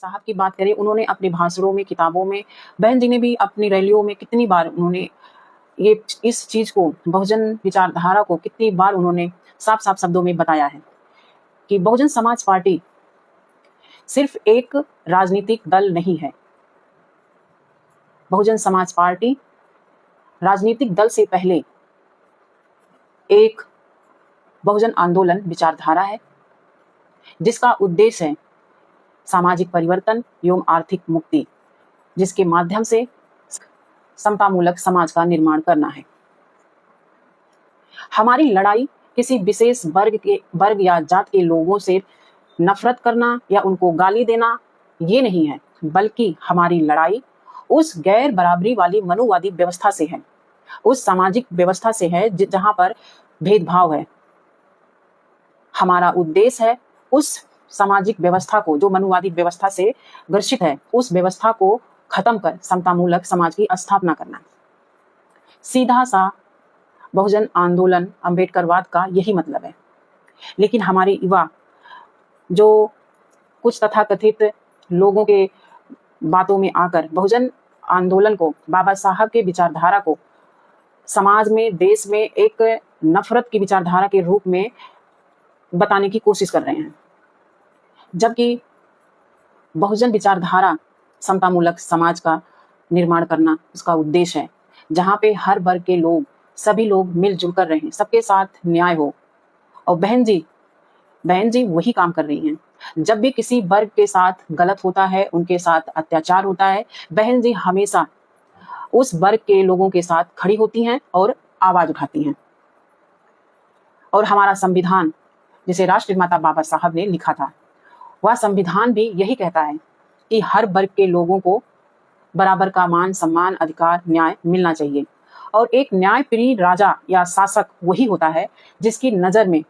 साहब की बात करें, उन्होंने अपने भाषणों में, किताबों में, बहन जी ने भी अपनी रैलियों में कितनी बार उन्होंने ये इस चीज को, बहुजन विचारधारा को कितनी बार उन्होंने साफ साफ शब्दों में बताया है कि बहुजन समाज पार्टी सिर्फ एक राजनीतिक दल नहीं है। बहुजन समाज पार्टी राजनीतिक दल से पहले एक बहुजन आंदोलन विचारधारा है, जिसका उद्देश्य है सामाजिक परिवर्तन एवं आर्थिक मुक्ति, जिसके माध्यम से समतामूलक समाज का निर्माण करना है। हमारी लड़ाई किसी विशेष वर्ग या जात के लोगों से नफरत करना या उनको गाली देना ये नहीं है, बल्कि हमारी लड़ाई उस गैर बराबरी वाली मनुवादी व्यवस्था से है, उस सामाजिक व्यवस्था से है जहां पर भेदभाव है। हमारा उद्देश्य है उस सामाजिक व्यवस्था को, जो मनुवादी व्यवस्था से ग्रसित है, उस व्यवस्था को खत्म कर समतामूलक समाज की स्थापना करना। सीधा सा बहुजन आंदोलन अम्बेडकरवाद का यही मतलब है। लेकिन हमारे युवा जो कुछ तथाकथित लोगों के बातों में आकर बहुजन आंदोलन को, बाबा साहब के विचारधारा को समाज में, देश में एक नफरत की विचारधारा के रूप में बताने की कोशिश कर रहे हैं, जबकि बहुजन विचारधारा समतामूलक समाज का निर्माण करना उसका उद्देश्य है, जहां पे हर वर्ग के लोग, सभी लोग मिलजुल कर रहें, सबके साथ न्याय हो। और बहन जी वही काम कर रही हैं। जब भी किसी वर्ग के साथ गलत होता है, उनके साथ अत्याचार होता है, बहन जी हमेशा उस वर्ग के लोगों के साथ खड़ी होती हैं और आवाज उठाती हैं। और हमारा संविधान, जिसे राष्ट्रमाता बाबा साहब ने लिखा था, वह संविधान भी यही कहता है कि हर वर्ग के लोगों को बराबर का मान, सम्मान, अधिकार, न्याय मिलना चाहिए। और एक न्यायप्रिय राजा या शासक वही होता है जिसकी नजर में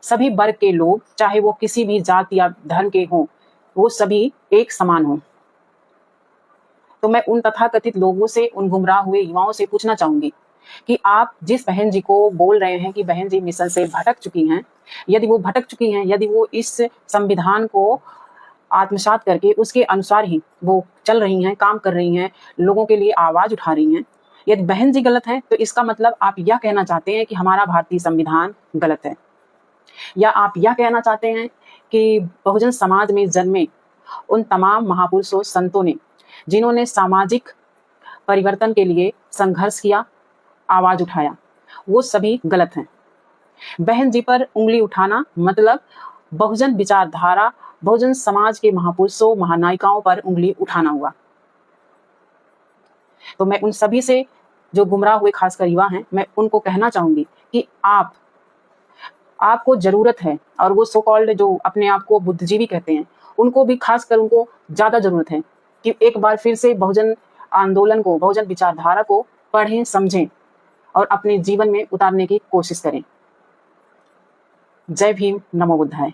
सभी वर्ग के लोग, चाहे वो किसी भी जाति या धर्म के हों, वो सभी एक समान हों। तो मैं उन तथाकथित लोगों से, उन गुमराह हुए युवाओं से पूछना चाहूंगी कि आप जिस बहन जी को बोल रहे हैं कि बहन जी मिशन से भटक चुकी हैं, यदि वो भटक चुकी हैं, यदि वो इस संविधान को आत्मसात करके उसके अनुसार ही वो चल रही हैं, काम कर रही हैं, लोगों के लिए आवाज उठा रही हैं, यदि बहन जी गलत हैं, तो इसका मतलब आप यह कहना चाहते हैं कि हमारा भारतीय संविधान गलत है, या आप यह कहना चाहते हैं कि बहुजन समाज में जन्मे उन तमाम महापुरुषों, संतों ने, जिन्होंने सामाजिक परिवर्तन के लिए संघर्ष किया, आवाज उठाया, वो सभी गलत हैं। बहन जी पर उंगली उठाना मतलब बहुजन विचारधारा, बहुजन समाज के महापुरुषों, महानायिकाओं पर उंगली उठाना हुआ। तो मैं उन सभी से जो गुमराह हुए, खासकर युवा हैं, मैं उनको कहना चाहूंगी कि आपको जरूरत है, और वो सो कॉल्ड जो अपने आप को बुद्धिजीवी कहते हैं, उनको भी खासकर उनको ज्यादा जरूरत है कि एक बार फिर से बहुजन आंदोलन को, बहुजन विचारधारा को पढ़ें, समझें और अपने जीवन में उतारने की कोशिश करें। जय भीम, नमो बुद्धाय।